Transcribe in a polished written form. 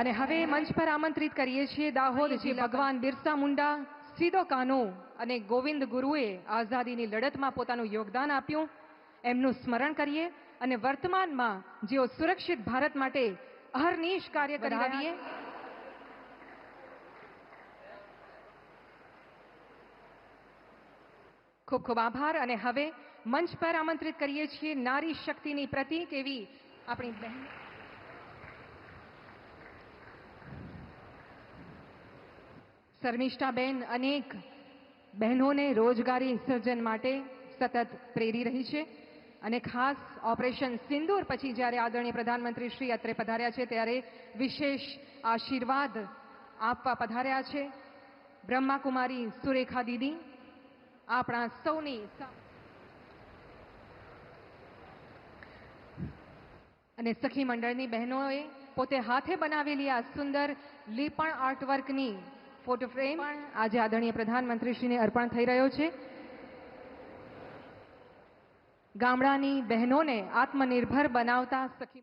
અને હવે મંચ પર આમંત્રિત કરીએ છીએ દાહોદ જે ભગવાન બિરસા મુંડા, સીધો કાનો અને ગોવિંદ ગુરુએ આઝાદીની લડતમાં પોતાનું યોગદાન આપ્યું, એમનું સ્મરણ કરીએ અને વર્તમાનમાં જેઓ સુરક્ષિત ભારત માટે અહર્નિશ કાર્ય કરી રહ્યા છે. ખૂબ ખૂબ આભાર. અને હવે મંચ પર આમંત્રિત કરીએ છીએ નારી શક્તિની પ્રતીક એવી આપણી બહેન શર્મિષ્ઠાબેન અનેક બહેનોને રોજગારી સર્જન માટે સતત પ્રેરી રહી છે અને ખાસ ઓપરેશન સિંદૂર પછી જ્યારે આદરણીય પ્રધાનમંત્રી શ્રી અત્રે પધાર્યા છે ત્યારે વિશેષ આશીર્વાદ આપવા પધાર્યા છે. બ્રહ્માકુમારી સુરેખા દીદી આપણા સૌની અને સખી મંડળની બહેનોએ પોતે હાથે બનાવેલી આ સુંદર લીપણ આર્ટવર્કની ફોટો ફ્રેમ આજે આદરણીય પ્રધાનમંત્રીશ્રીને અર્પણ થઈ રહ્યો છે. ગામડાની બહેનોને આત્મનિર્ભર બનાવતા સખી